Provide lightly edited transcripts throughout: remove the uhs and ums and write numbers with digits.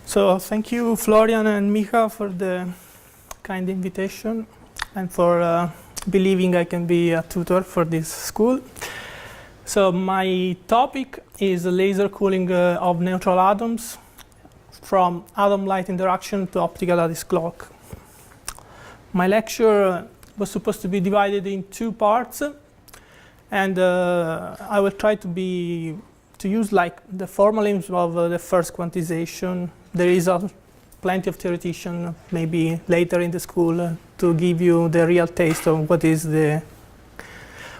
So thank you, Florian and Micha, for the kind invitation and for believing I can be a tutor for this school. So my topic is laser cooling of neutral atoms from atom-light interaction to optical lattice clock. My lecture was supposed to be divided in two parts, and I will try to use like the formalisms of the first quantization. There is plenty of theoretician maybe later in the school to give you the real taste of what is the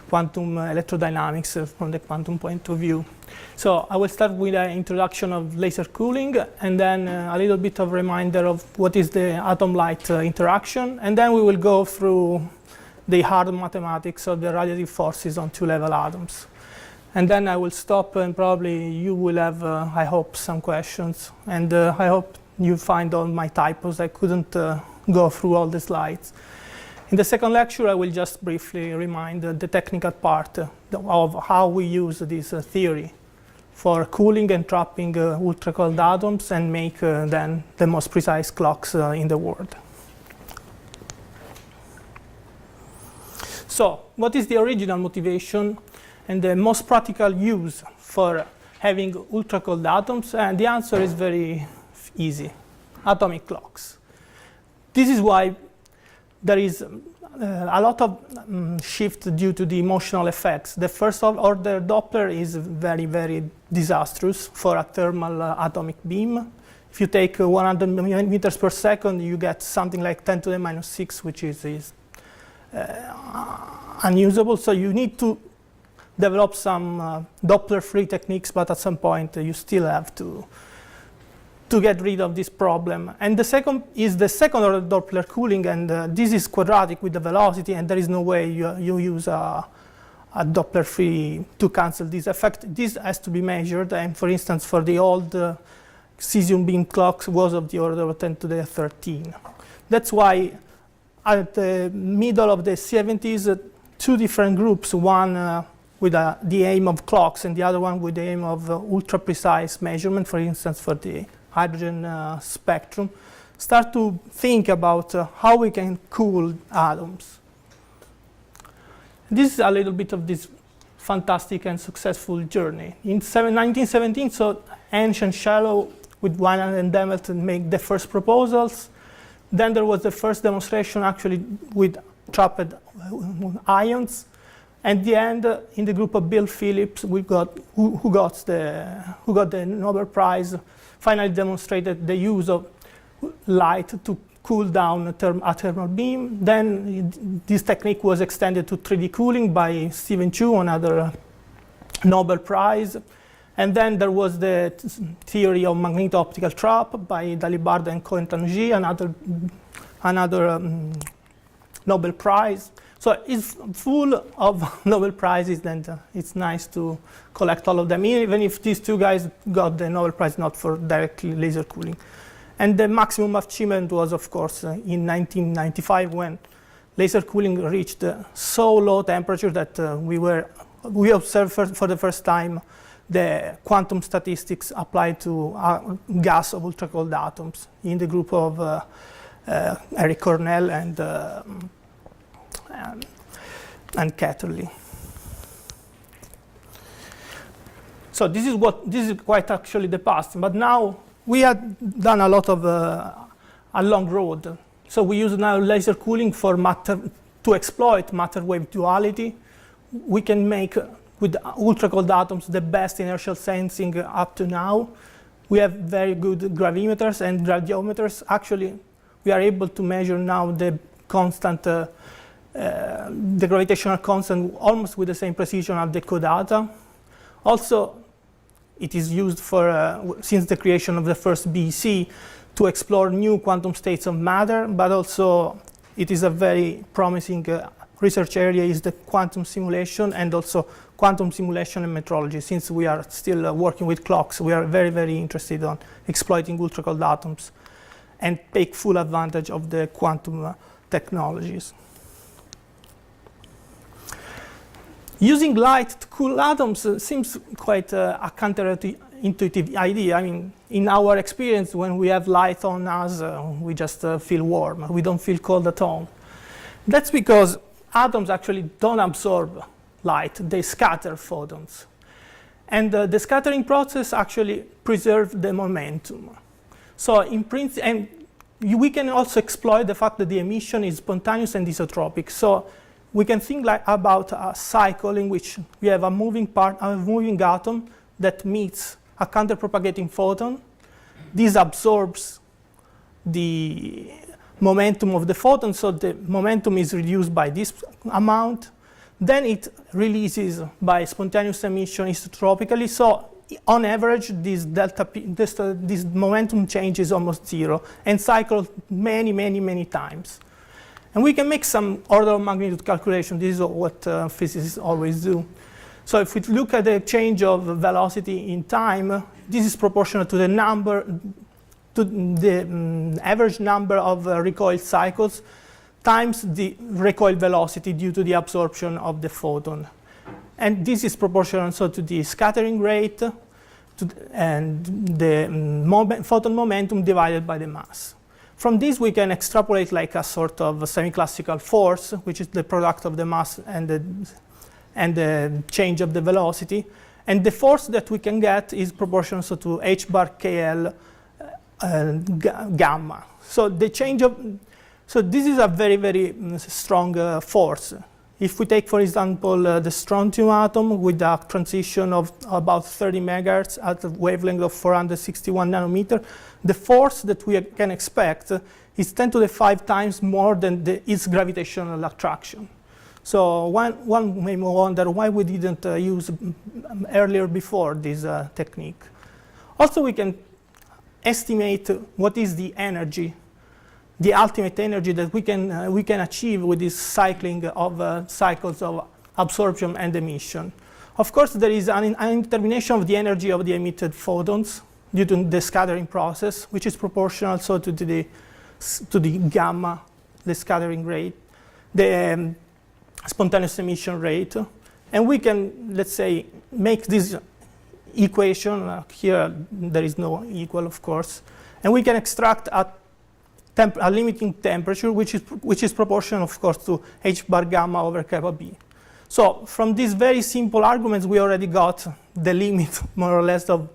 quantum electrodynamics from the quantum point of view. So I will start with an introduction of laser cooling, and then a little bit of reminder of what is the atom-light interaction, and then we will go through the hard mathematics of the radiative forces on two-level atoms. And then I will stop, and probably you will have, I hope, some questions. And I hope you find all my typos. I couldn't go through all the slides. In the second lecture, I will just briefly remind the technical part of how we use this theory for cooling and trapping ultra-cold atoms and make then the most precise clocks in the world. So what is the original motivation and the most practical use for having ultra-cold atoms? And the answer is very easy: atomic clocks. This is why there is a lot of shift due to the emotional effects. The first order Doppler is very, very disastrous for a thermal atomic beam. If you take 100 meters per second, you get something like 10 to the minus 6, which is unusable. So you need to develop some Doppler-free techniques, but at some point you still have to get rid of this problem. And the second is the second order Doppler cooling, and this is quadratic with the velocity, and there is no way you use a Doppler-free to cancel this effect. This has to be measured, and for instance, for the old cesium beam clocks was of the order of 10 to the 13. That's why at the middle of the 70s, two different groups, one with the aim of clocks and the other one with the aim of ultra-precise measurement, for instance, for the hydrogen spectrum, start to think about how we can cool atoms. This is a little bit of this fantastic and successful journey. In 1917, so Hensch and Shallow with Weinand and Demmelt make the first proposals. Then there was the first demonstration actually with trapped ions. And the end, in the group of Bill Phillips, who got the Nobel Prize, finally demonstrated the use of light to cool down a thermal beam. Then this technique was extended to 3D cooling by Stephen Chu, another Nobel Prize. And then there was the theory of magneto-optical trap by Dalibard and Cohen-Tanguy, another Nobel Prize. So it's full of Nobel Prizes, and it's nice to collect all of them, even if these two guys got the Nobel Prize not for directly laser cooling. And the maximum achievement was, of course, in 1995, when laser cooling reached so low temperature that we observed for the first time the quantum statistics applied to gas of ultra-cold atoms in the group of Eric Cornell and Catterley. So this is quite actually the past, but now we have done a lot of a long road. So we use now laser cooling for to exploit matter wave duality. We can make with ultra cold atoms the best inertial sensing up to now. We have very good gravimeters and gradiometers. Actually, we are able to measure now the constant the gravitational constant almost with the same precision of the codata. Also, it is used for, since the creation of the first BEC, to explore new quantum states of matter, but also it is a very promising research area is the quantum simulation, and also quantum simulation and metrology. Since we are still working with clocks, we are very, very interested on exploiting ultra-cold atoms and take full advantage of the quantum technologies. Using light to cool atoms seems quite a intuitive idea. I mean, in our experience, when we have light on us, we just feel warm. We don't feel cold at all. That's because atoms actually don't absorb light. They scatter photons. And the scattering process actually preserves the momentum. So in principle, and we can also exploit the fact that the emission is spontaneous and isotropic. So we can think about a cycle in which we have a moving atom that meets a counter-propagating photon. This absorbs the momentum of the photon, so the momentum is reduced by this amount. Then it releases by spontaneous emission isotropically. So on average, this delta P, this momentum change is almost zero and cycles many, many, many times. And we can make some order of magnitude calculation. This is what physicists always do. So if we look at the change of velocity in time, this is proportional to the number, to the average number of recoil cycles times the recoil velocity due to the absorption of the photon. And this is proportional so to the scattering rate and the photon momentum divided by the mass. From this, we can extrapolate like a sort of semi-classical force, which is the product of the mass and the change of the velocity. And the force that we can get is proportional so to h bar KL gamma. So the change of, so this is a very, very strong force. If we take, for example, the strontium atom with a transition of about 30 megahertz at a wavelength of 461 nanometer, the force that we can expect is 10 to the 5 times more than its gravitational attraction. So one may wonder why we didn't use earlier before this technique. Also, we can estimate what is the energy, the ultimate energy that we can achieve with this cycling of cycles of absorption and emission. Of course, there is an determination of the energy of the emitted photons due to the scattering process, which is proportional so to the gamma, the scattering rate, the spontaneous emission rate. And we can, let's say, make this equation. Here, there is no equal, of course. And we can extract a limiting temperature, which is proportional, of course, to h bar gamma over kappa b. So from these very simple arguments, we already got the limit, more or less, of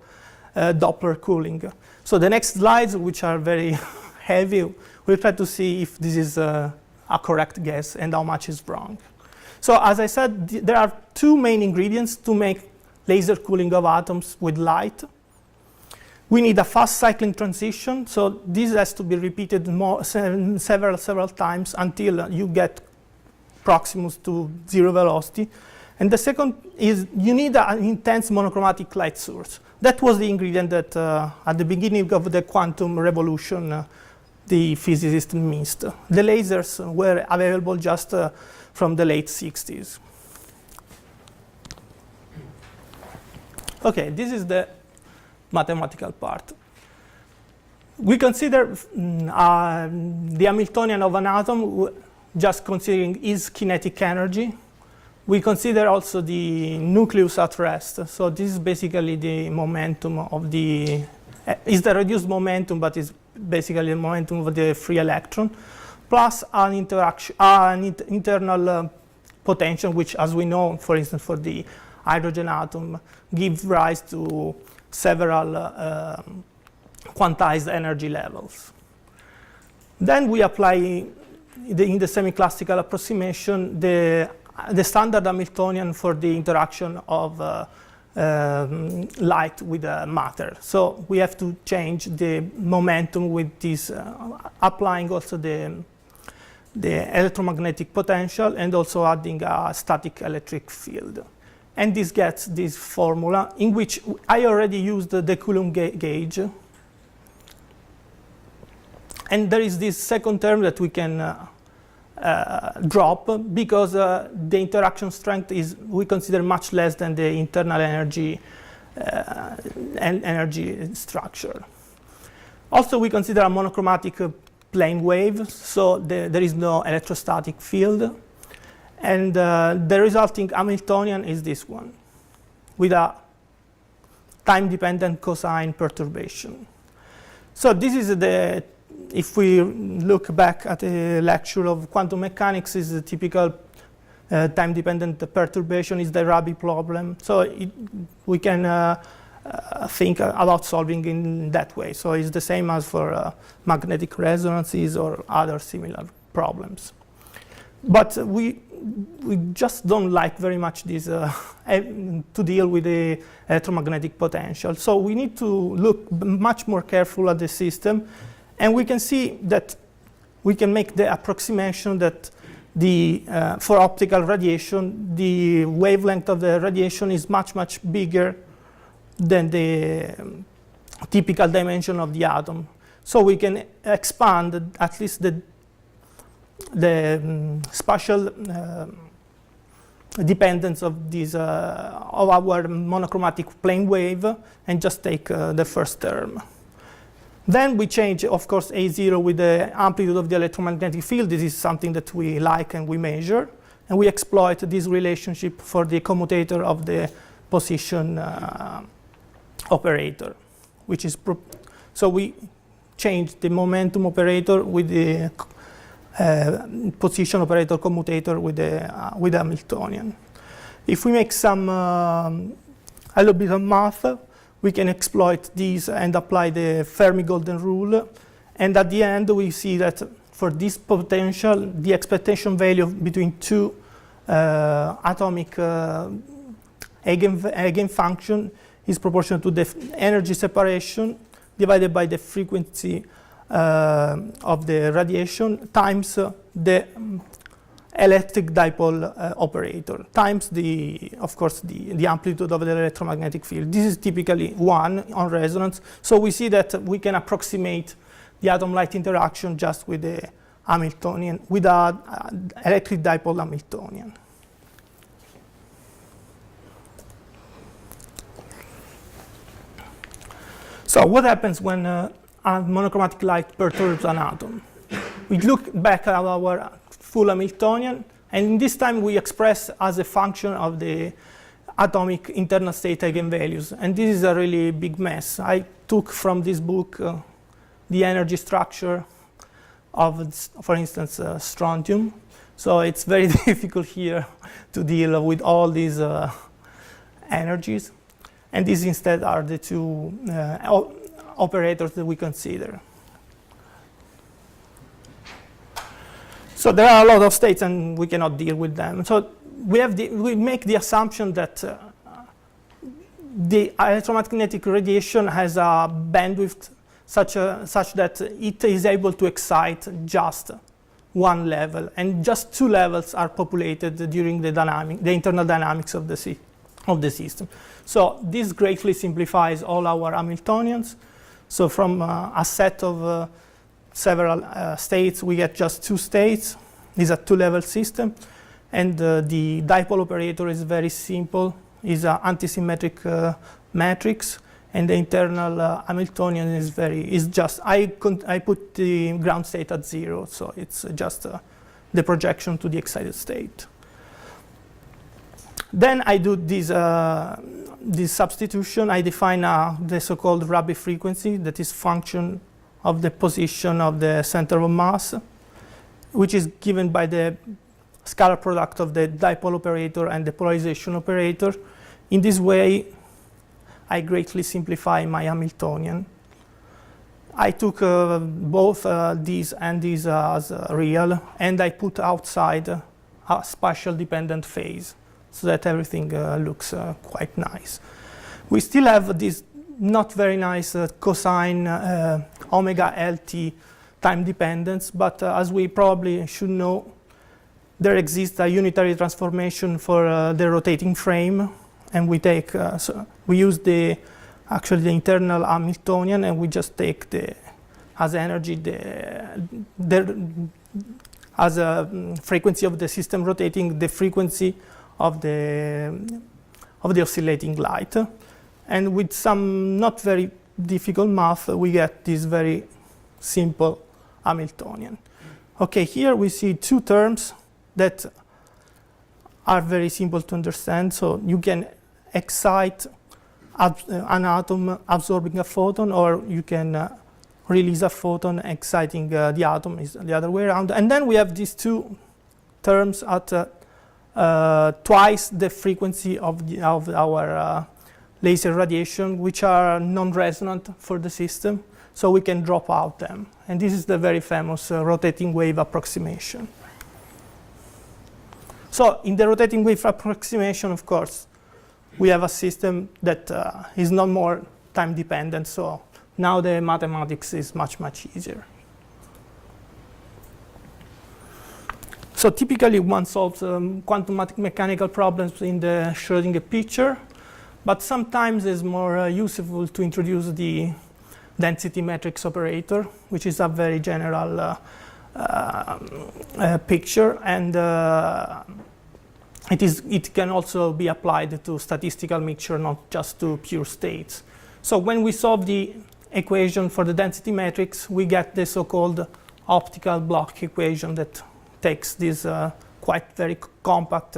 Doppler cooling. So the next slides, which are very heavy, we'll try to see if this is a correct guess and how much is wrong. So as I said, there are two main ingredients to make laser cooling of atoms with light. We need a fast cycling transition, so this has to be repeated several times until you get proximus to zero velocity. And the second is you need an intense monochromatic light source. That was the ingredient that at the beginning of the quantum revolution the physicists missed. The lasers were available just from the late 60s. Okay, this is the mathematical part. We consider the Hamiltonian of an atom just considering its kinetic energy. We consider also the nucleus at rest. So this is basically the momentum of the, is the reduced momentum, but it's basically the momentum of the free electron, plus an interaction, internal potential, which, as we know, for instance, for the hydrogen atom, gives rise to several quantized energy levels. Then we apply, in the semi-classical approximation, the standard Hamiltonian for the interaction of light with matter. So we have to change the momentum with this, applying also the electromagnetic potential and also adding a static electric field. And this gets this formula in which I already used the Coulomb gauge. And there is this second term that we can drop because the interaction strength is, we consider, much less than the internal energy and energy structure. Also, we consider a monochromatic plane wave, so there is no electrostatic field. And the resulting Hamiltonian is this one, with a time-dependent cosine perturbation. So this is the, if we look back at a lecture of quantum mechanics, is the typical time-dependent perturbation is the Rabi problem. So we can think about solving in that way. So it's the same as for magnetic resonances or other similar problems. But we just don't like very much this to deal with the electromagnetic potential. So we need to look much more careful at the system, and we can see that we can make the approximation that for optical radiation, the wavelength of the radiation is much, much bigger than the typical dimension of the atom. So we can expand at least the spatial dependence of this of our monochromatic plane wave, and just take the first term. Then we change, of course, A0 with the amplitude of the electromagnetic field. This is something that we like and we measure, and we exploit this relationship for the commutator of the position operator, which is so we change the momentum operator with the position operator commutator with the Hamiltonian. If we make some a little bit of math, we can exploit these and apply the Fermi-Golden rule, and at the end we see that for this potential, the expectation value between two atomic eigenfunction is proportional to the energy separation divided by the frequency of the radiation times the electric dipole operator times of course, the amplitude of the electromagnetic field. This is typically 1 on resonance. So we see that we can approximate the atom-light interaction just with the Hamiltonian, with an electric dipole Hamiltonian. So what happens when a monochromatic light perturbs an atom? We look back at our full Hamiltonian, and in this time we express as a function of the atomic internal state eigenvalues. And this is a really big mess. I took from this book the energy structure of, for instance, strontium. So it's very difficult here to deal with all these energies. And these instead are the two operators that we consider. So there are a lot of states, and we cannot deal with them. So we make the assumption that the electromagnetic radiation has a bandwidth such that it is able to excite just one level, and just two levels are populated during the internal dynamics of the system. So this greatly simplifies all our Hamiltonians. So from a set of several states, we get just two states. This is a two-level system, and the dipole operator is very simple. It's an antisymmetric matrix, and the internal Hamiltonian is just I put the ground state at 0, so it's just the projection to the excited state. Then I do this substitution. I define the so-called Rabi frequency, that is function of the position of the center of mass, which is given by the scalar product of the dipole operator and the polarization operator. In this way, I greatly simplify my Hamiltonian. I took both these and these as real, and I put outside a spatial dependent phase, so that everything looks quite nice. We still have this not very nice cosine omega LT time dependence, but as we probably should know, there exists a unitary transformation for the rotating frame, and we take so we use actually the internal Hamiltonian, and we just take as energy as a frequency of the system rotating the frequency of the oscillating light. And with some not very difficult math, we get this very simple Hamiltonian. Okay, here we see two terms that are very simple to understand. So you can excite an atom absorbing a photon, or you can release a photon exciting the atom, is the other way around. And then we have these two terms at twice the frequency of our laser radiation, which are non-resonant for the system, so we can drop out them. And this is the very famous rotating wave approximation. So in the rotating wave approximation, of course, we have a system that is not more time dependent, so now the mathematics is much, much easier. So typically one solves quantum mechanical problems in the Schrödinger picture, but sometimes it's more useful to introduce the density matrix operator, which is a very general picture, and it can also be applied to statistical mixture, not just to pure states. So when we solve the equation for the density matrix, we get the so-called optical block equation that takes this quite very compact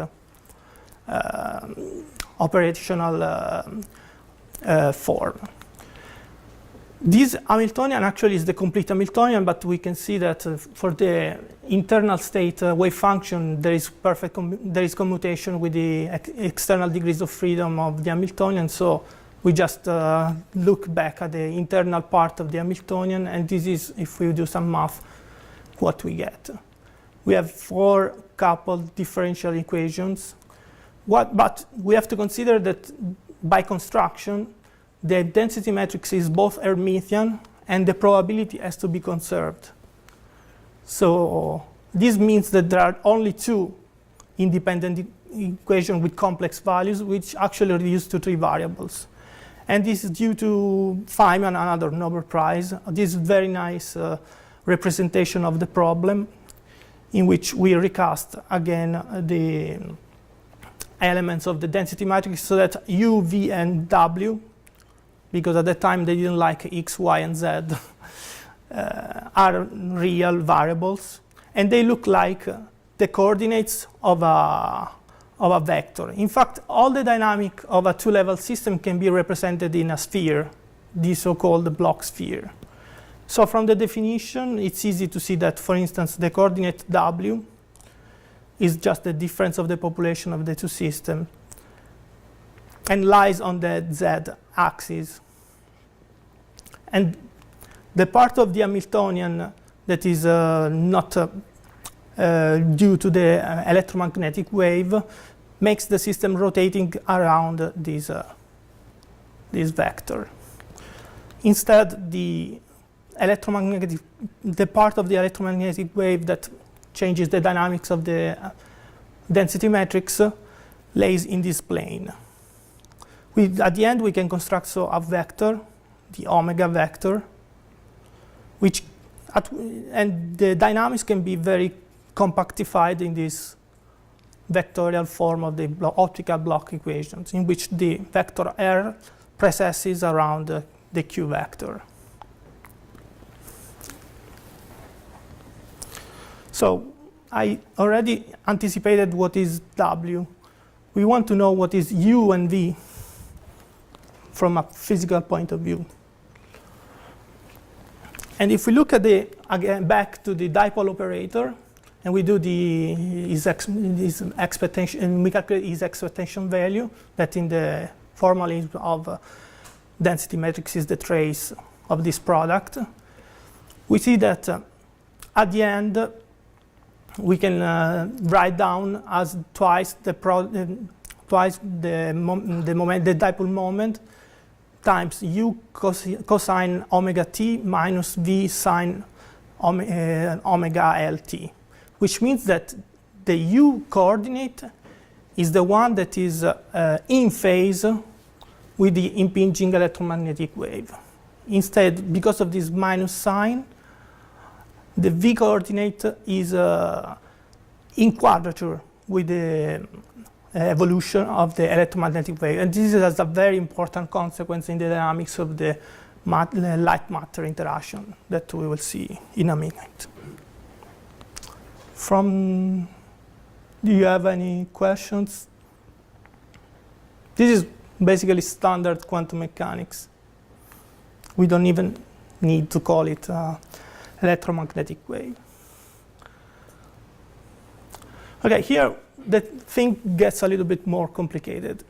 operational form. This Hamiltonian actually is the complete Hamiltonian, but we can see that for the internal state wave function, there is commutation with the external degrees of freedom of the Hamiltonian. So we just look back at the internal part of the Hamiltonian, and this is, if we do some math, what we get. We have 4 coupled differential equations. But we have to consider that by construction, the density matrix is both Hermitian, and the probability has to be conserved. So this means that there are only 2 independent equations with complex values, which actually reduce to 3 variables. And this is due to Feynman, another Nobel Prize. This is very nice representation of the problem, in which we recast again the elements of the density matrix so that U, V, and W, because at the time they didn't like X, Y, and Z, are real variables. And they look like the coordinates of a vector. In fact, all the dynamic of a 2-level system can be represented in a sphere, the so-called block sphere. So from the definition, it's easy to see that, for instance, the coordinate W is just the difference of the population of the 2 systems and lies on the Z axis. And the part of the Hamiltonian that is not due to the electromagnetic wave makes the system rotating around this vector. Instead, the part of the electromagnetic wave that changes the dynamics of the density matrix lays in this plane. At the end, we can construct a vector, the omega vector, and the dynamics can be very compactified in this vectorial form of the optical block equations, in which the vector R precesses around the Q vector. So I already anticipated what is W. We want to know what is U and V from a physical point of view. And if we look at again back to the dipole operator, and we do his expectation, and we calculate his expectation value, that in the formalism of density matrix is the trace of this product, we see that at the end, we can write down as twice the dipole moment times U cosine omega t minus V sine omega lt, which means that the U coordinate is the one that is in phase with the impinging electromagnetic wave. Instead, because of this minus sign, the V coordinate is in quadrature with the evolution of the electromagnetic wave. And this has a very important consequence in the dynamics of the light-matter interaction that we will see in a minute. Do you have any questions? This is basically standard quantum mechanics. We don't even need to call it electromagnetic wave. Okay, here the thing gets a little bit more complicated,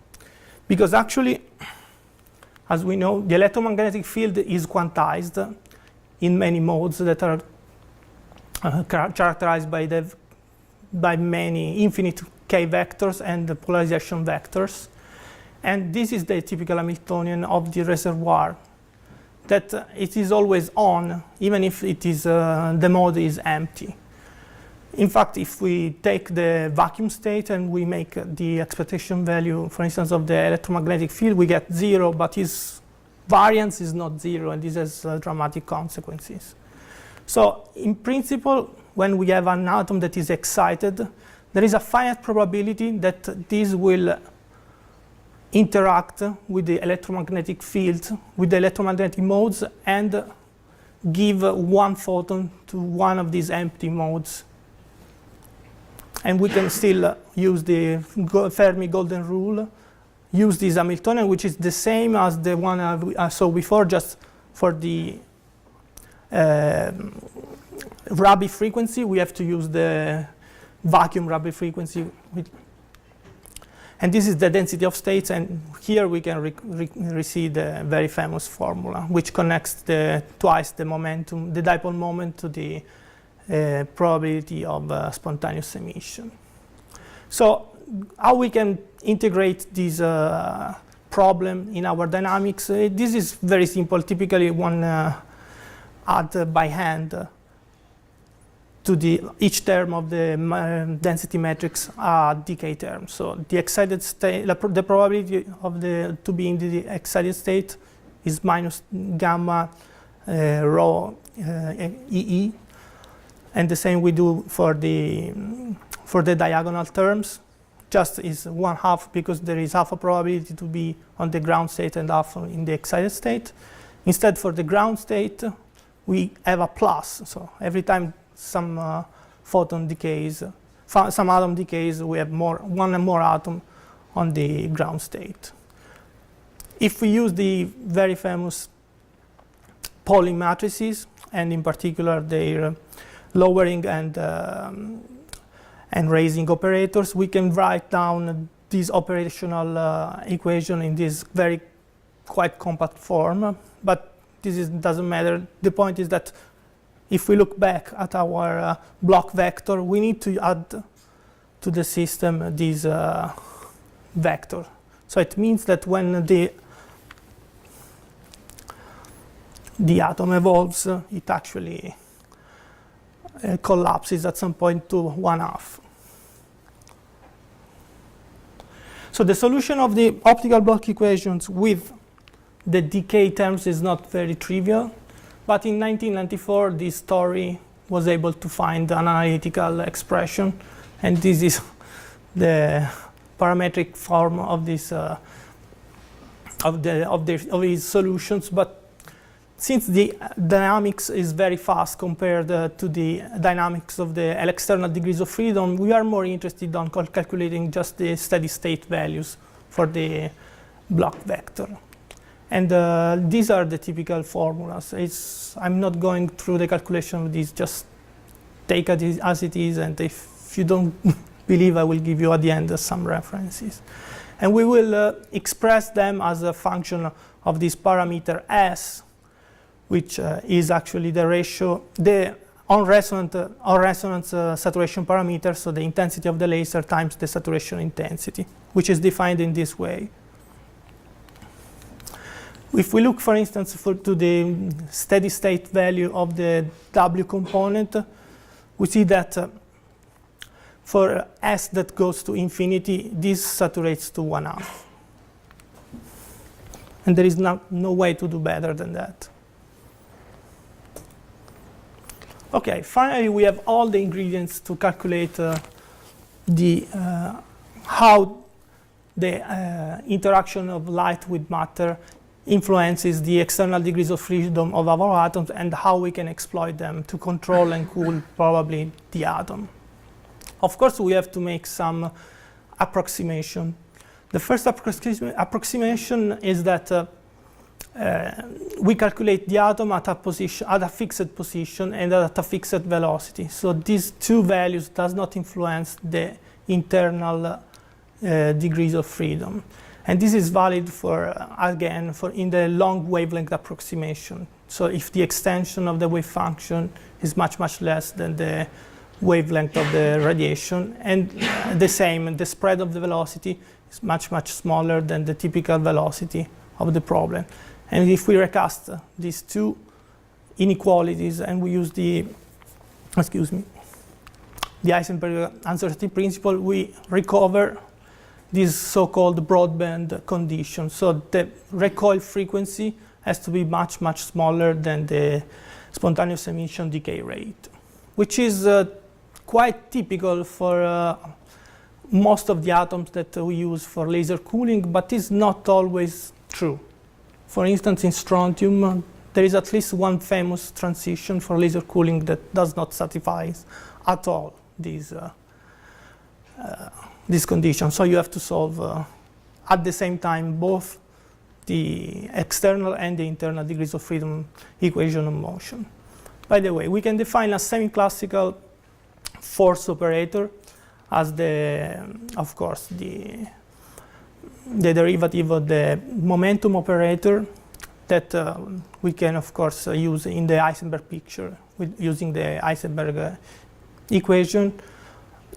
because actually, as we know, the electromagnetic field is quantized in many modes that are characterized by many infinite k vectors and the polarization vectors. And this is the typical Hamiltonian of the reservoir, that it is always on, even if it is, the mode is empty. In fact, if we take the vacuum state and we make the expectation value, for instance, of the electromagnetic field, we get 0, but its variance is not 0, and this has dramatic consequences. So in principle, when we have an atom that is excited, there is a finite probability that this will interact with the electromagnetic field, with the electromagnetic modes, and give one photon to one of these empty modes. And we can still use the Fermi golden rule, use this Hamiltonian, which is the same as the one I saw before, just for the Rabi frequency. We have to use the vacuum Rabi frequency. And this is the density of states, and here we can receive the very famous formula, which connects twice the momentum, the dipole moment, to the probability of spontaneous emission. So how we can integrate this problem in our dynamics? This is very simple. Typically, one add by hand to each term of the density matrix a decay term. So the excited state, the probability of to be in the excited state is minus gamma rho EE. And the same we do for the diagonal terms. Just is 1/2, because there is half a probability to be on the ground state and half in the excited state. Instead, for the ground state, we have a plus. So every time some photon decays, some atom decays, we have one more atom on the ground state. If we use the very famous Pauling matrices, and in particular their lowering and raising operators, we can write down this operational equation in this very quite compact form. But this doesn't matter. The point is that if we look back at our block vector, we need to add to the system this vector. So it means that when the atom evolves, it actually collapses at some point to 1/2. So the solution of the optical block equations with the decay terms is not very trivial, but in 1994 this story was able to find an analytical expression, and this is the parametric form of this of these solutions. But since the dynamics is very fast compared to the dynamics of the external degrees of freedom, we are more interested in calculating just the steady state values for the block vector. And these are the typical formulas. I'm not going through the calculation of these, just take it as it is, and if you don't believe, I will give you at the end some references. And we will express them as a function of this parameter S, which is actually the ratio, the on-resonance saturation parameter, so the intensity of the laser times the saturation intensity, which is defined in this way. If we look, for instance, to the steady state value of the W component, we see that for S that goes to infinity, this saturates to 1/2. And there is no way to do better than that. Okay, finally, we have all the ingredients to calculate how the interaction of light with matter influences the external degrees of freedom of our atoms, and how we can exploit them to control and cool probably the atom. Of course, we have to make some approximation. The first approximation is that we calculate the atom at a fixed position and at a fixed velocity. So these two values does not influence the internal degrees of freedom. And this is valid for, again, for in the long wavelength approximation. So if the extension of the wave function is much, much less than the wavelength of the radiation, and the same, the spread of the velocity is much, much smaller than the typical velocity of the problem. And if we recast these two inequalities and we use the Heisenberg uncertainty principle, we recover this so-called broadband condition. So the recoil frequency has to be much, much smaller than the spontaneous emission decay rate, which is quite typical for most of the atoms that we use for laser cooling, but is not always true. For instance, in strontium, there is at least one famous transition for laser cooling that does not satisfy at all this condition. So you have to solve at the same time both the external and the internal degrees of freedom equation of motion. By the way, we can define a semi-classical force operator as of course, the derivative of the momentum operator that we can, of course, use in the Heisenberg picture using the Heisenberg equation.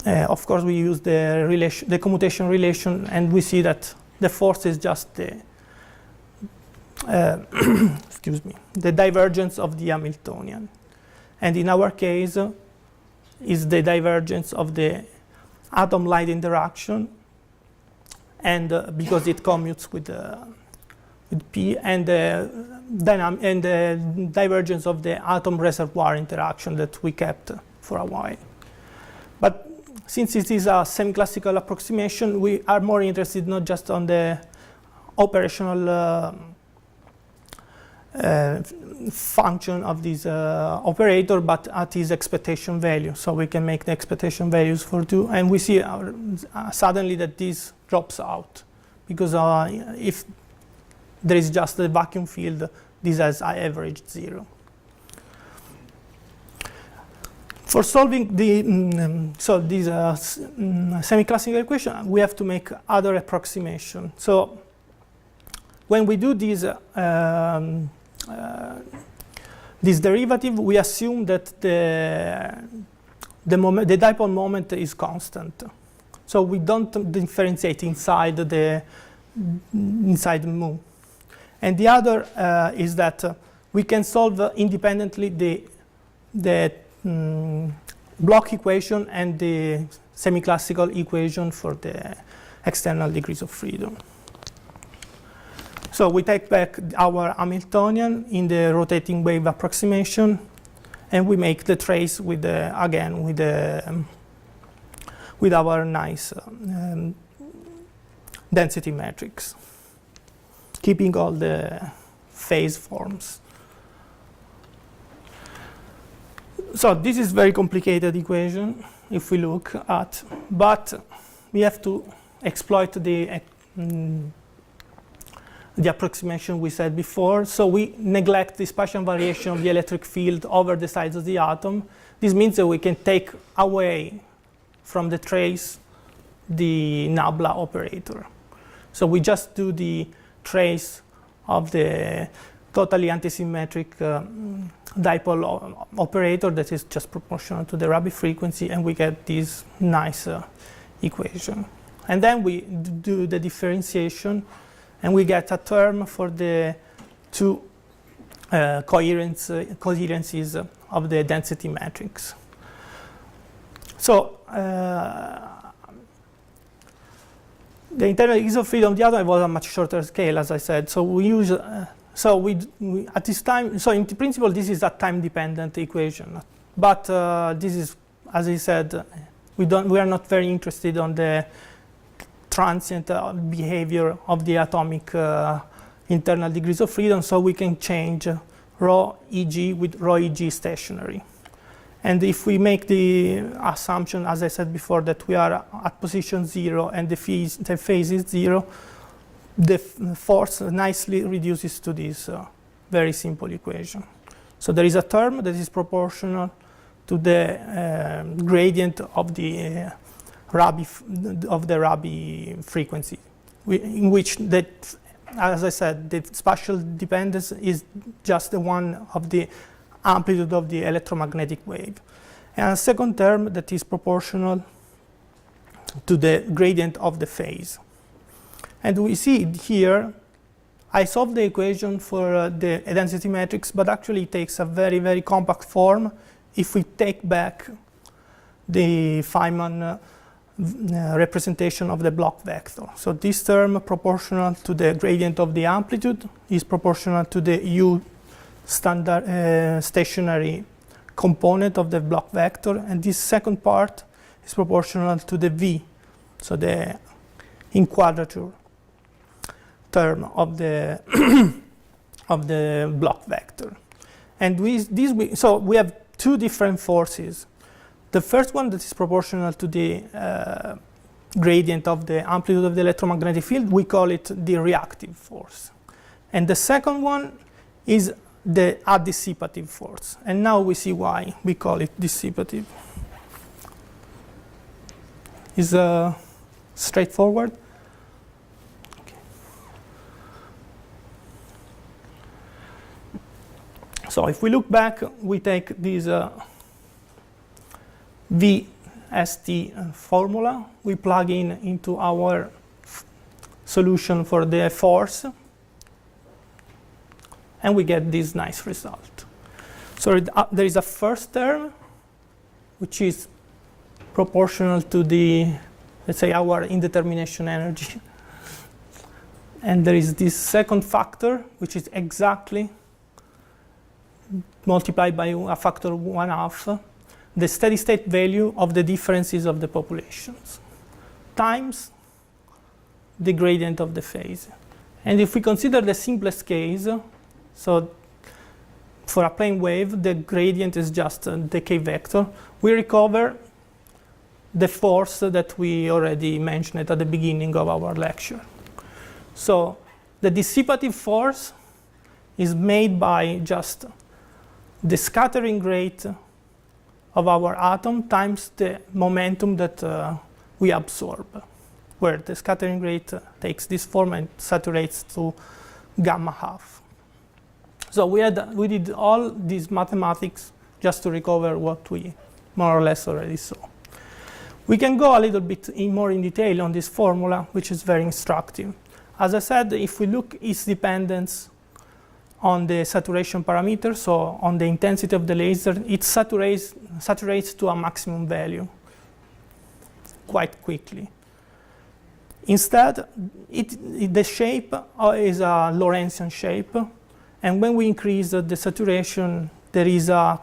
Of course, we use the commutation relation, and we see that the force is just the the divergence of the Hamiltonian. And in our case, is the divergence of the atom-light interaction, and because it commutes with P, and the divergence of the atom-reservoir interaction that we kept for a while. But since it is a semi-classical approximation, we are more interested not just on the operational function of this operator, but at its expectation value. So we can make the expectation values for 2, and we see suddenly that this drops out, because if there is just a vacuum field, this has averaged 0. For solving this semi-classical equation, we have to make other approximation. So when we do this derivative, we assume that the dipole moment is constant. So we don't differentiate inside mu. And the other is that we can solve independently the Bloch equation and the semi-classical equation for the external degrees of freedom. So we take back our Hamiltonian in the rotating wave approximation, and we make the trace with our nice density matrix, keeping all the phase forms. So this is very complicated equation if we look at, but we have to exploit the approximation we said before. So we neglect the spatial variation of the electric field over the size of the atom. This means that we can take away from the trace the nabla operator. So we just do the trace of the totally antisymmetric dipole operator that is just proportional to the Rabi frequency, and we get this nice equation. And then we do the differentiation, and we get a term for the two coherencies of the density matrix. So the internal degrees of freedom of the atom was a much shorter scale, as I said. So we use we at this time. So in principle, this is a time-dependent equation. But this is, as I said, we are not very interested on the transient behavior of the atomic internal degrees of freedom. So we can change rho Eg with rho Eg stationary. And if we make the assumption, as I said before, that we are at position 0 and the phase is 0, the force nicely reduces to this very simple equation. So there is a term that is proportional to the gradient of the Rabi frequency, in which that, as I said, the spatial dependence is just the one of the amplitude of the electromagnetic wave. And a second term that is proportional to the gradient of the phase. And we see here, I solved the equation for the density matrix, but actually it takes a very, very compact form if we take back the Feynman representation of the block vector. So this term proportional to the gradient of the amplitude is proportional to the U standard stationary component of the block vector, and this second part is proportional to the V, so the in quadrature term of the of the block vector. And so we have two different forces. The first one that is proportional to the gradient of the amplitude of the electromagnetic field, we call it the reactive force. And the second one is the addissipative force. And now we see why we call it dissipative. Is straightforward? Okay. So if we look back, we take this VST formula, we plug into our solution for the force, and we get this nice result. So there is a first term, which is proportional to the, let's say, our indetermination energy. And there is this second factor, which is exactly multiplied by a factor 1/2, the steady state value of the differences of the populations, times the gradient of the phase. And if we consider the simplest case, so for a plane wave, the gradient is just a decay vector, we recover the force that we already mentioned at the beginning of our lecture. So the dissipative force is made by just the scattering rate of our atom times the momentum that we absorb, where the scattering rate takes this form and saturates to gamma half. So we did all these mathematics just to recover what we more or less already saw. We can go a little bit more in detail on this formula, which is very instructive. As I said, if we look its dependence on the saturation parameter, so on the intensity of the laser, it saturates to a maximum value quite quickly. Instead, the shape is a Lorentzian shape, and when we increase the saturation, there is a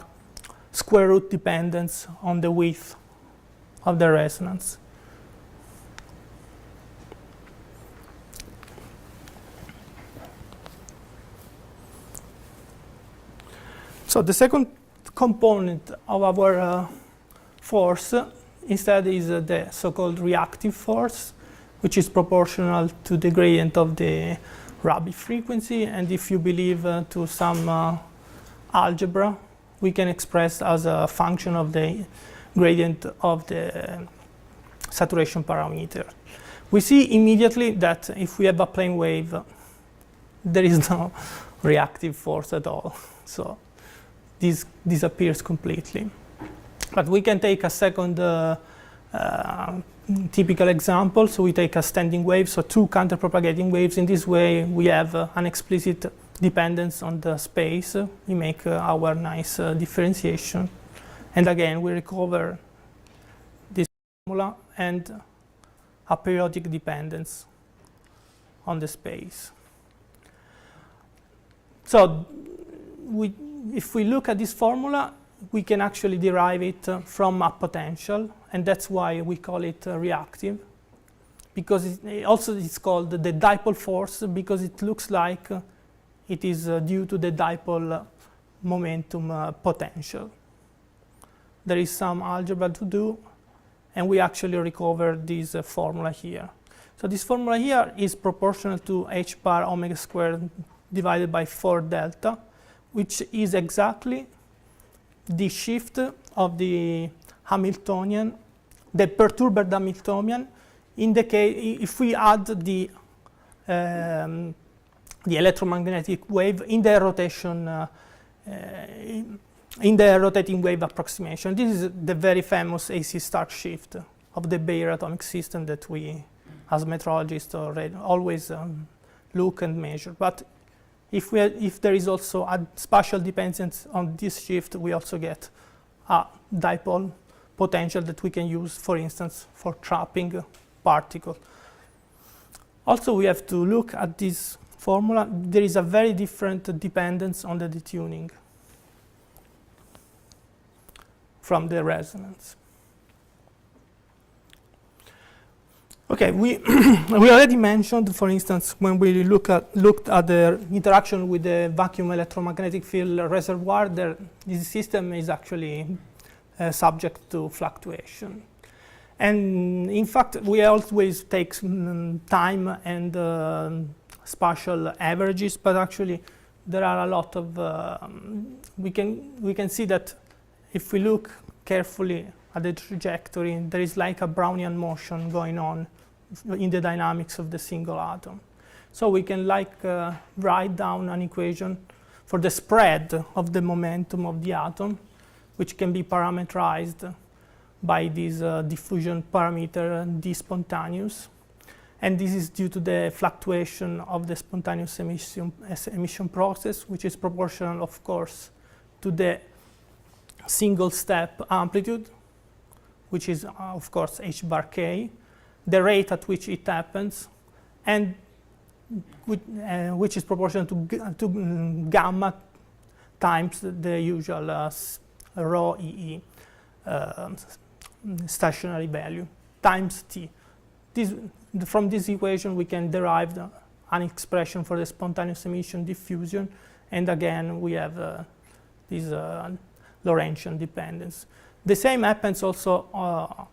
square root dependence on the width of the resonance. So the second component of our force instead is the so-called reactive force, which is proportional to the gradient of the Rabi frequency. And if you believe to some algebra, we can express as a function of the gradient of the saturation parameter. We see immediately that if we have a plane wave, there is no reactive force at all. So this disappears completely. But we can take a second typical example. So we take a standing wave, so two counterpropagating waves. In this way, we have an explicit dependence on the space. We make our nice differentiation. And again, we recover this formula and a periodic dependence on the space. So if we look at this formula, we can actually derive it from a potential, and that's why we call it reactive, because it's called the dipole force, because it looks like it is due to the dipole momentum potential. there is some algebra to do, and we actually recover this formula here. So this formula here is proportional to h bar omega squared divided by 4 delta, which is exactly the shift of the Hamiltonian, the perturbed Hamiltonian, in the case if we add the electromagnetic wave in the rotation in the rotating wave approximation. This is the very famous AC Stark shift of the Bayer atomic system that we, as metrologists, always look and measure. But if there is also a spatial dependence on this shift, we also get a dipole potential that we can use, for instance, for trapping particle. Also, we have to look at this formula. There is a very different dependence on the detuning from the resonance. Okay, we already mentioned, for instance, when we looked at the interaction with the vacuum electromagnetic field reservoir, this system is actually subject to fluctuation. And in fact, we always take time and spatial averages, but actually there are a lot of, we can see that if we look carefully at the trajectory, there is like a Brownian motion going on in the dynamics of the single atom. So we can write down an equation for the spread of the momentum of the atom, which can be parameterized by this diffusion parameter d spontaneous. And this is due to the fluctuation of the spontaneous emission process, which is proportional, of course, to the single step amplitude, which is, of course, h bar k, the rate at which it happens, and which is proportional to gamma times the usual rho EE stationary value times t. From this equation, we can derive an expression for the spontaneous emission diffusion, and again, we have this Lorentzian dependence. The same happens also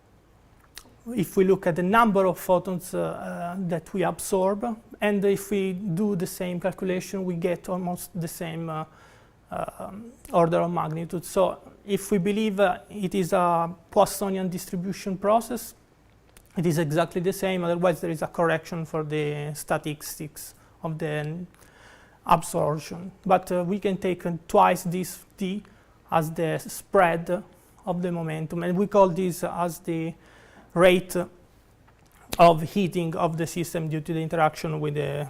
if we look at the number of photons that we absorb, and if we do the same calculation, we get almost the same order of magnitude. So if we believe it is a Poissonian distribution process, it is exactly the same. Otherwise, there is a correction for the statistics of the absorption. But we can take twice this t as the spread of the momentum, and we call this as the rate of heating of the system due to the interaction with the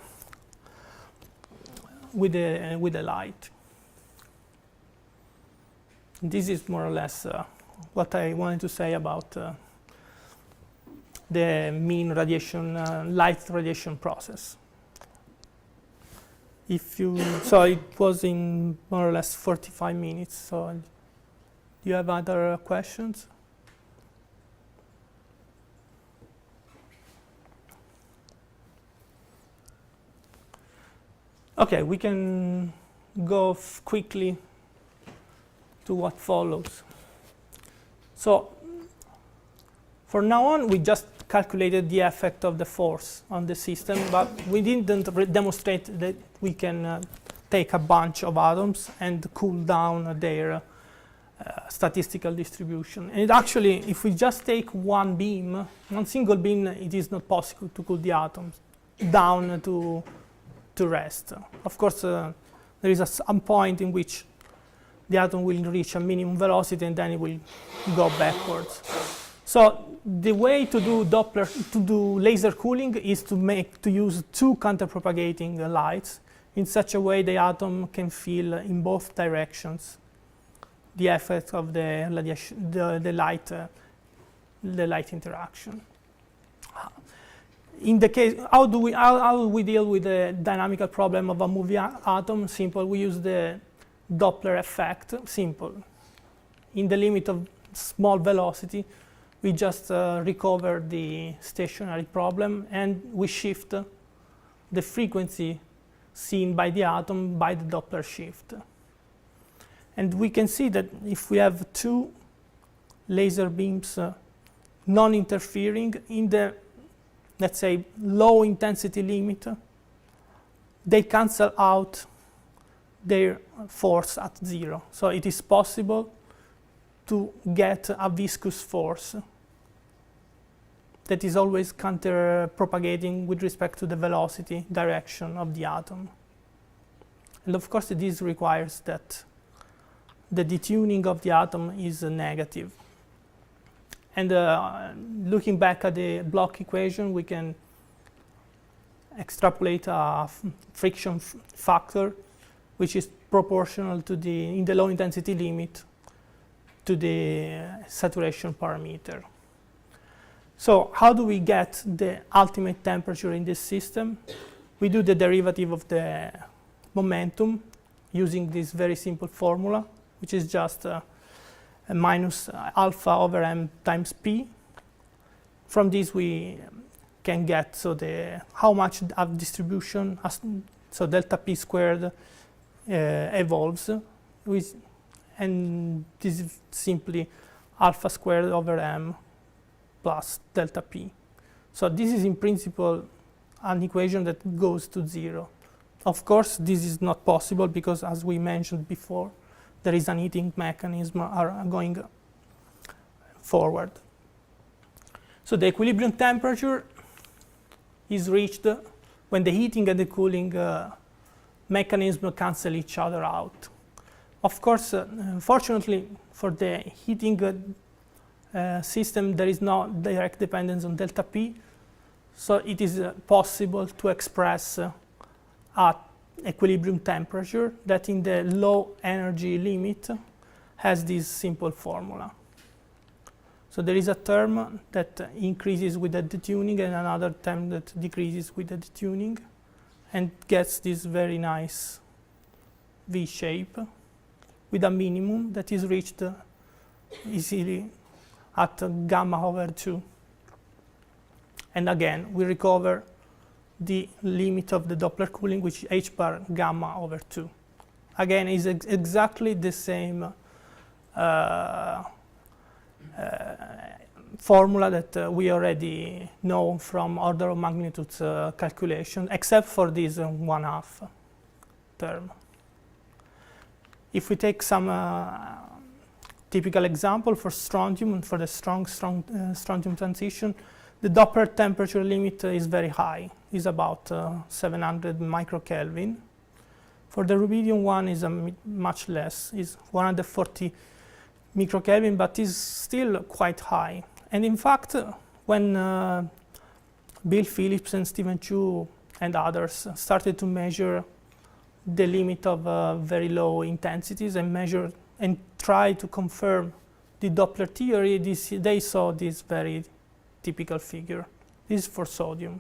light. This is more or less what I wanted to say about the mean radiation, light radiation process. So it was in more or less 45 minutes. So do you have other questions? Okay, we can go quickly to what follows. So for now on, we just calculated the effect of the force on the system, but we didn't demonstrate that we can take a bunch of atoms and cool down their statistical distribution. And actually, if we just take one beam, one single beam, it is not possible to cool the atoms down to rest. Of course, there is some point in which the atom will reach a minimum velocity and then it will go backwards. So the way to do laser cooling is to use two counterpropagating lights in such a way the atom can feel in both directions the effect of the radiation, the light interaction. In the case, how do we deal with the dynamical problem of a moving atom? Simple. We use the Doppler effect. Simple. In the limit of small velocity, we just recover the stationary problem, and we shift the frequency seen by the atom by the Doppler shift. And we can see that if we have two laser beams non-interfering in the, let's say, low intensity limit, they cancel out their force at 0. So it is possible to get a viscous force that is always counter-propagating with respect to the velocity direction of the atom. And of course, this requires that the detuning of the atom is negative. And looking back at the block equation, we can extrapolate a friction factor which is proportional to the, in the low intensity limit, to the saturation parameter. So how do we get the ultimate temperature in this system? We do the derivative of the momentum using this very simple formula, which is just a minus alpha over m times p. From this we can get how much of distribution, so delta p squared evolves, and this is simply alpha squared over m plus delta p. So this is in principle an equation that goes to 0. Of course, this is not possible because, as we mentioned before, there is an heating mechanism going forward. So the equilibrium temperature is reached when the heating and the cooling mechanism cancel each other out. Of course, fortunately for the heating system, there is no direct dependence on delta P, so it is possible to express at equilibrium temperature that in the low energy limit has this simple formula. So there is a term that increases with the detuning and another term that decreases with the detuning and gets this very nice V shape with a minimum that is reached easily at gamma over 2. And again, we recover the limit of the Doppler cooling, which is h bar gamma over 2. Again, is exactly the same formula that we already know from order of magnitude calculation, except for this 1/2 term. If we take some typical example for strontium and for the strong strontium transition, the Doppler temperature limit is very high, is about 700 microkelvin. For the rubidium one is much less, is 140 microkelvin, but is still quite high. And in fact, when Bill Phillips and Stephen Chu and others started to measure the limit of very low intensities and try to confirm the Doppler theory, they saw this very typical figure. This is for sodium.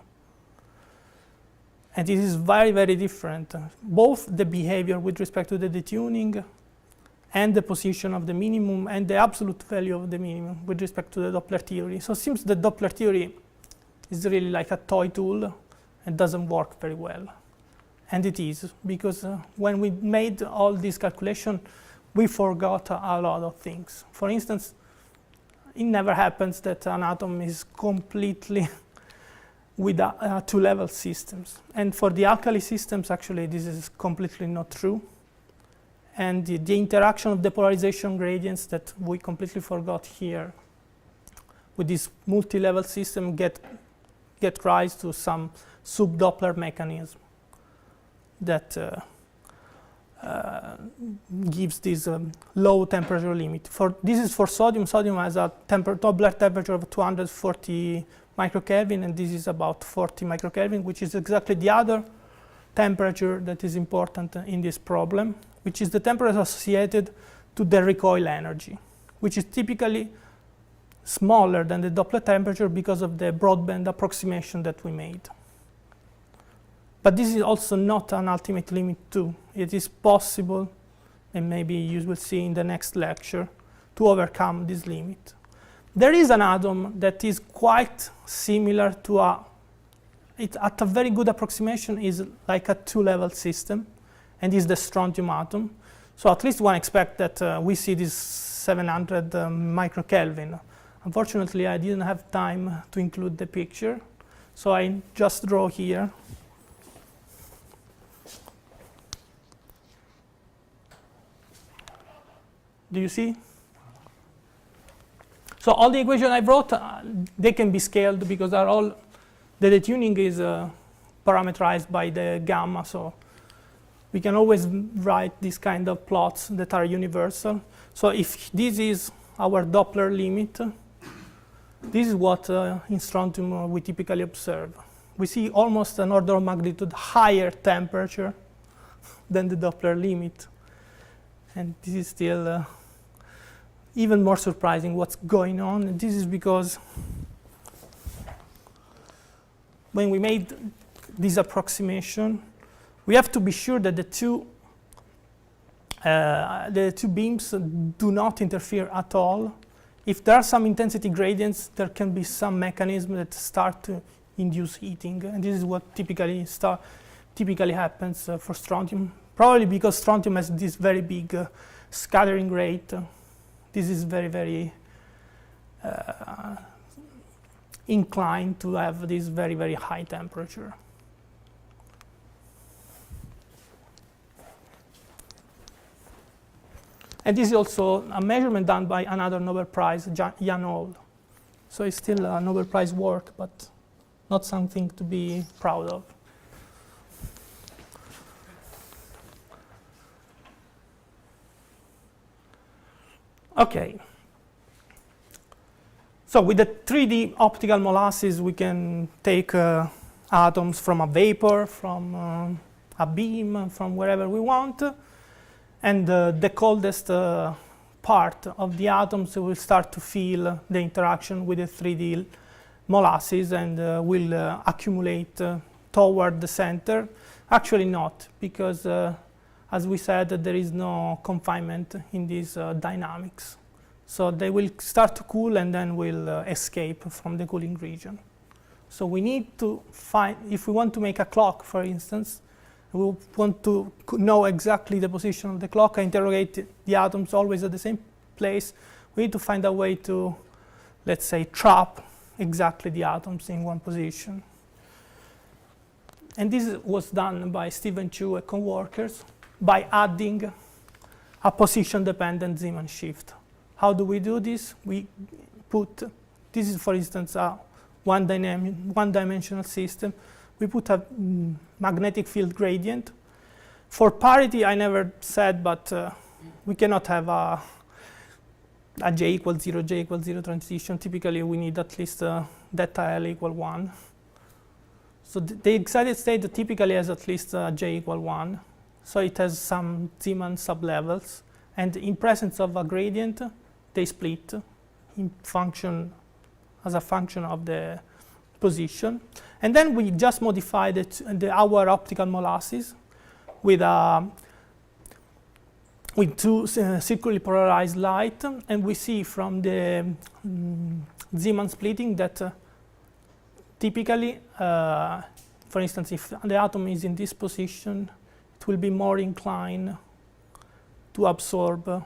And it is very, very different. Both the behavior with respect to the detuning and the position of the minimum and the absolute value of the minimum with respect to the Doppler theory. So it seems the Doppler theory is really like a toy tool and doesn't work very well. And it is, because when we made all these calculations, we forgot a lot of things. For instance, it never happens that an atom is completely with two-level systems. And for the alkali systems, actually, this is completely not true. And the interaction of the polarization gradients that we completely forgot here with this multi-level system get rise to some sub-Doppler mechanism that gives this low temperature limit. This is for sodium. Sodium has a Doppler temperature of 240 microkelvin, and this is about 40 microkelvin, which is exactly the other temperature that is important in this problem, which is the temperature associated to the recoil energy, which is typically smaller than the Doppler temperature because of the broadband approximation that we made. But this is also not an ultimate limit too. It is possible, and maybe you will see in the next lecture, to overcome this limit. There is an atom that is quite similar to at a very good approximation is like a two-level system, and is the strontium atom. So at least one expects that we see this 700 microkelvin. Unfortunately, I didn't have time to include the picture, so I just draw here. Do you see? So all the equations I wrote, they can be scaled because they're all, the detuning is parameterized by the gamma, so we can always write these kind of plots that are universal. So if this is our Doppler limit, this is what in strontium we typically observe. We see almost an order of magnitude higher temperature than the Doppler limit. And this is still even more surprising what's going on. And this is because when we made this approximation, we have to be sure that the two beams do not interfere at all. If there are some intensity gradients, there can be some mechanism that start to induce heating. And this is what typically happens for strontium. Probably because strontium has this very big scattering rate. This is very, very inclined to have this very, very high temperature. And this is also a measurement done by another Nobel Prize, Jan Hall. So it's still a Nobel Prize work, but not something to be proud of. Okay. So with the 3D optical molasses, we can take atoms from a vapor, from a beam, from wherever we want. And the coldest part of the atoms will start to feel the interaction with the 3D molasses and will accumulate toward the center. Actually not, because as we said, there is no confinement in these dynamics. So they will start to cool and then will escape from the cooling region. So we need to find, if we want to make a clock, for instance, we want to know exactly the position of the clock, interrogate the atoms always at the same place. We need to find a way to, let's say, trap exactly the atoms in one position. And this was done by Stephen Chu and co-workers by adding a position-dependent Zeeman shift. How do we do this? We put, this is for instance a one-dimensional system. We put a magnetic field gradient. For parity, I never said, but we cannot have a j equals 0, j equals 0 transition. Typically, we need at least delta L equal 1. So the excited state typically has at least j equal 1. So it has some Zeeman sublevels. And in presence of a gradient, they split in function, as a function of the position. And then we just modify our optical molasses with two circularly polarized light. And we see from the Zeeman splitting that typically, for instance, if the atom is in this position, it will be more inclined to absorb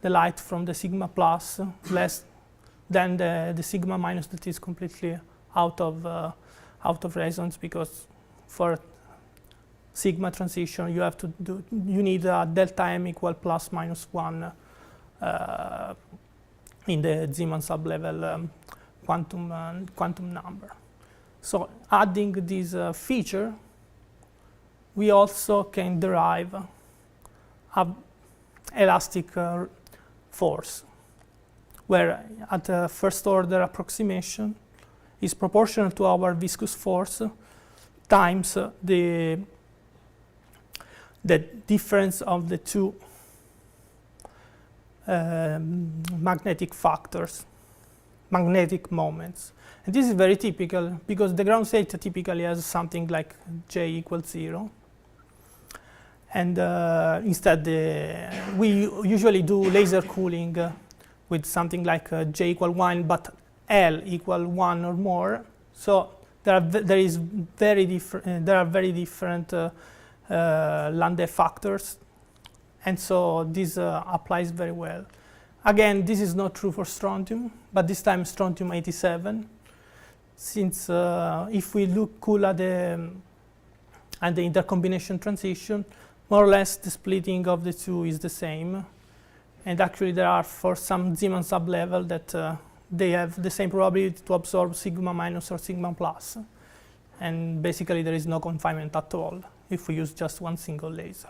the light from the sigma plus less than the sigma minus that is completely out of resonance, because for sigma transition you have to you need a delta m equal plus minus 1 in the Zeeman sublevel quantum number. So adding this feature, we also can derive an elastic force, where at the first order approximation is proportional to our viscous force times the difference of the two magnetic factors, magnetic moments. And this is very typical because the ground state typically has something like j equals 0. And instead, we usually do laser cooling with something like j equal 1, but L equal 1 or more. So there are very different Landau factors, and so this applies very well. Again, this is not true for strontium, but this time strontium-87, since if we look cool at the intercombination transition, more or less the splitting of the two is the same. And actually there are, for some Zeeman sublevel, that they have the same probability to absorb sigma minus or sigma plus. And basically there is no confinement at all if we use just one single laser.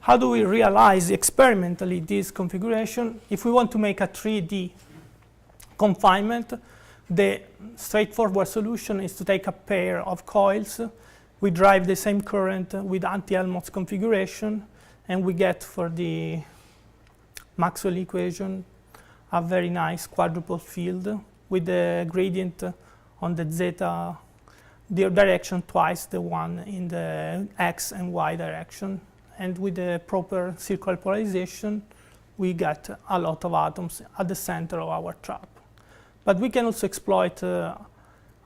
How do we realize experimentally this configuration? If we want to make a 3D confinement, the straightforward solution is to take a pair of coils. We drive the same current with anti-Helmholtz configuration, and we get, for the Maxwell equation, a very nice quadruple field with the gradient on the zeta direction twice the one in the x and y direction. And with the proper circular polarization, we get a lot of atoms at the center of our trap. But we can also exploit a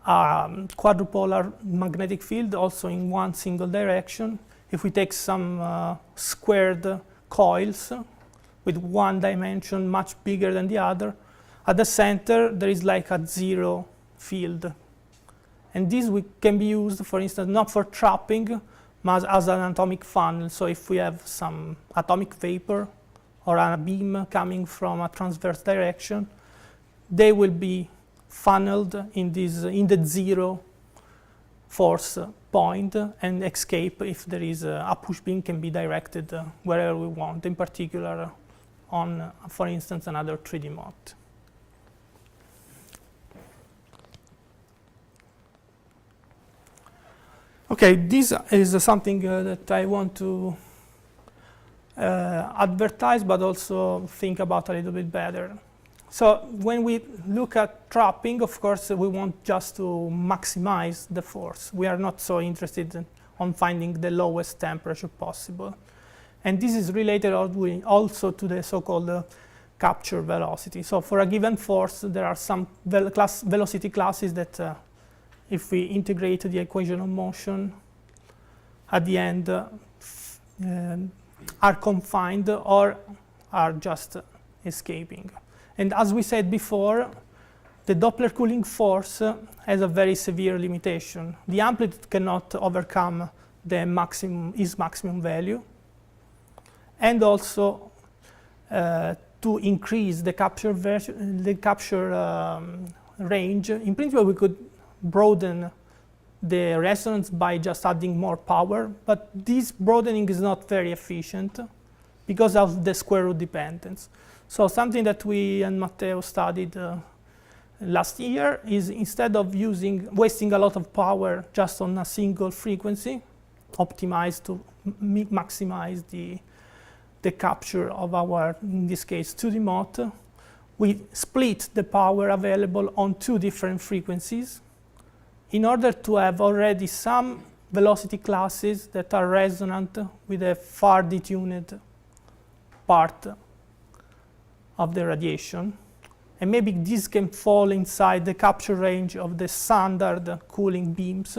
quadrupolar magnetic field also in one single direction. If we take some squared coils with one dimension much bigger than the other, at the center there is like a zero field. And this can be used, for instance, not for trapping, but as an atomic funnel. So if we have some atomic vapor or a beam coming from a transverse direction, they will be funneled in the zero force point and escape if there is a push beam can be directed wherever we want, in particular on, for instance, another 3D mod. Okay, this is something that I want to advertise, but also think about a little bit better. So when we look at trapping, of course, we want just to maximize the force. We are not so interested on finding the lowest temperature possible. And this is related also to the so-called capture velocity. So for a given force, there are some velocity classes that if we integrate the equation of motion, at the end are confined or are just escaping. And as we said before, the Doppler cooling force has a very severe limitation. The amplitude cannot overcome its maximum value. And also, to increase the capture range, in principle we could broaden the resonance by just adding more power, but this broadening is not very efficient because of the square root dependence. So something that we and Matteo studied last year is, instead of wasting a lot of power just on a single frequency, optimize to maximize the capture of our, in this case, 2D mod, we split the power available on two different frequencies in order to have already some velocity classes that are resonant with a far detuned part of the radiation. And maybe this can fall inside the capture range of the standard cooling beams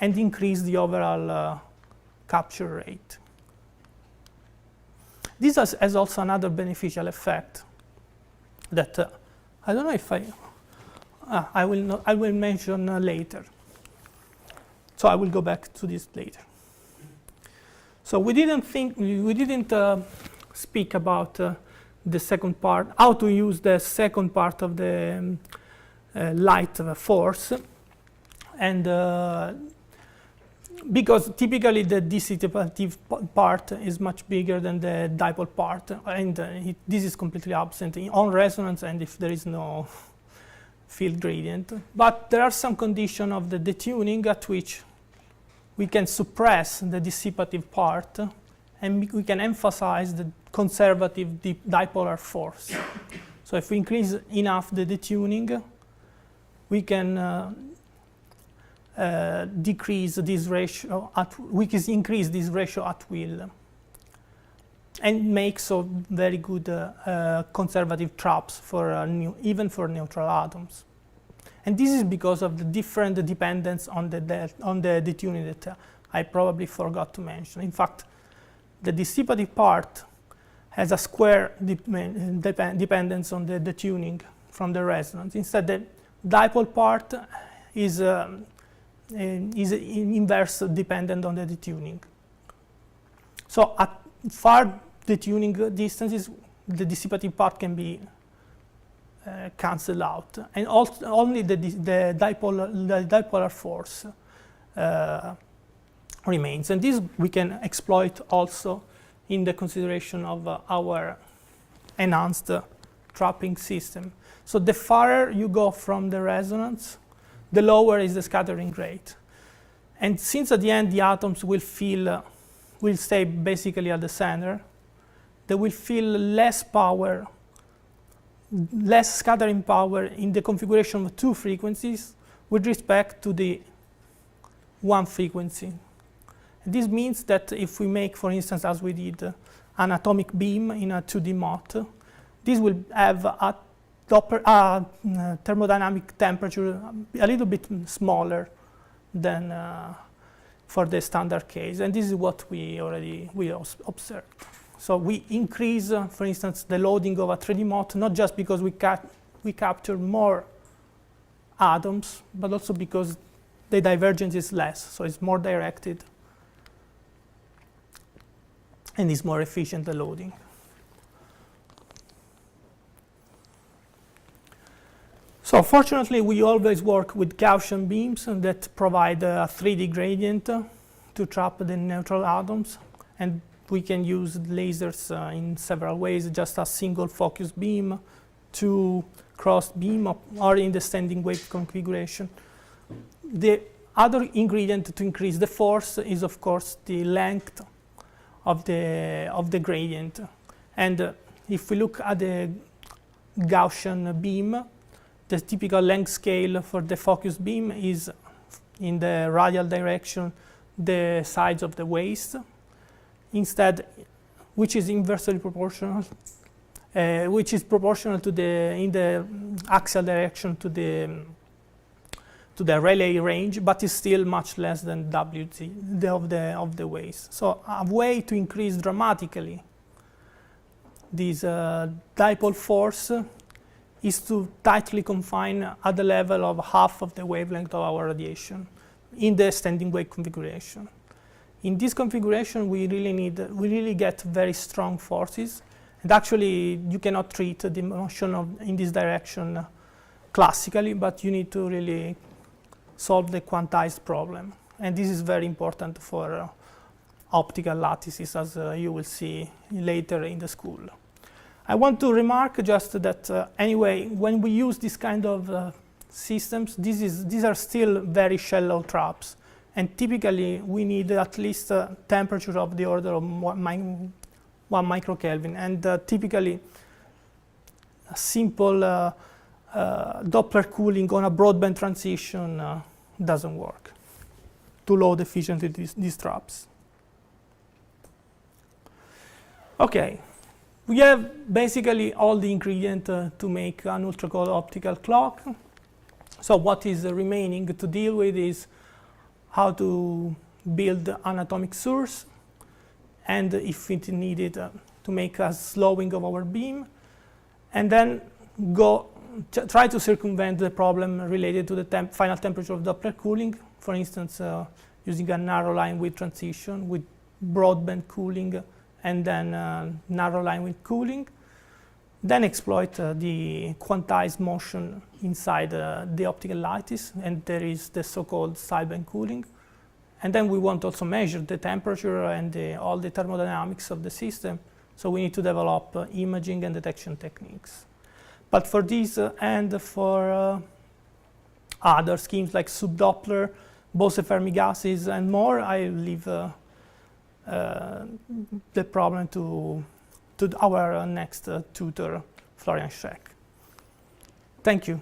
and increase the overall capture rate. This has also another beneficial effect that I don't know if I will mention later. So I will go back to this later. So we didn't speak about the second part, how to use the second part of the light force, and because typically the dissipative part is much bigger than the dipole part, and this is completely absent on resonance and if there is no field gradient. But there are some conditions of the detuning at which we can suppress the dissipative part and we can emphasize the conservative dipolar force. So if we increase enough the detuning, we can decrease this ratio we can increase this ratio at will and make so very good conservative traps for even for neutral atoms. And this is because of the different dependence on the detuning that I probably forgot to mention. In fact, the dissipative part has a square dependence on the tuning from the resonance. Instead, the dipole part is inverse dependent on the detuning. So at far detuning distances, the dissipative part can be cancelled out, and only the dipolar force remains. And this we can exploit also in the consideration of our enhanced trapping system. So the farther you go from the resonance, the lower is the scattering rate. And since at the end the atoms will stay basically at the center, they will feel less power, less scattering power in the configuration of two frequencies with respect to the one frequency. And this means that if we make, for instance, as we did, an atomic beam in a 2D MOT, this will have a thermodynamic temperature a little bit smaller than for the standard case. And this is what we observed. So we increase, for instance, the loading of a 3D MOT, not just because we capture more atoms, but also because the divergence is less, so it's more directed and is more efficient, the loading. So fortunately, we always work with Gaussian beams that provide a 3D gradient to trap the neutral atoms. And we can use lasers in several ways, just a single focus beam, two cross beam, or in the standing wave configuration. The other ingredient to increase the force is, of course, the length of the gradient. And if we look at the Gaussian beam, the typical length scale for the focus beam is in the radial direction, the size of the waist. Instead, which is inversely proportional, which is proportional to in the axial direction to the Rayleigh range, but is still much less than WT of the waist. So a way to increase dramatically this dipole force is to tightly confine at the level of half of the wavelength of our radiation in the standing wave configuration. In this configuration, we really get very strong forces, and actually you cannot treat the motion in this direction classically, but you need to really solve the quantized problem. And this is very important for optical lattices, as you will see later in the school. I want to remark just that anyway, when we use this kind of systems, these are still very shallow traps. And typically, we need at least a temperature of the order of 1 microkelvin. And typically, a simple Doppler cooling on a broadband transition doesn't work to load efficiently these traps. Okay, we have basically all the ingredient to make an ultra-cold optical clock. So what is remaining to deal with is how to build an atomic source, and if it needed to make a slowing of our beam, and then try to circumvent the problem related to the final temperature of Doppler cooling, for instance, using a narrow line width transition with broadband cooling and then narrow line width cooling. Then exploit the quantized motion inside the optical lattice, and there is the so-called sideband cooling. And then we want to also measure the temperature and all the thermodynamics of the system, so we need to develop imaging and detection techniques. But for this and for other schemes like subdoppler, Bose-Fermi gases, and more, I leave the problem to our next tutor, Florian Schreck. Thank you.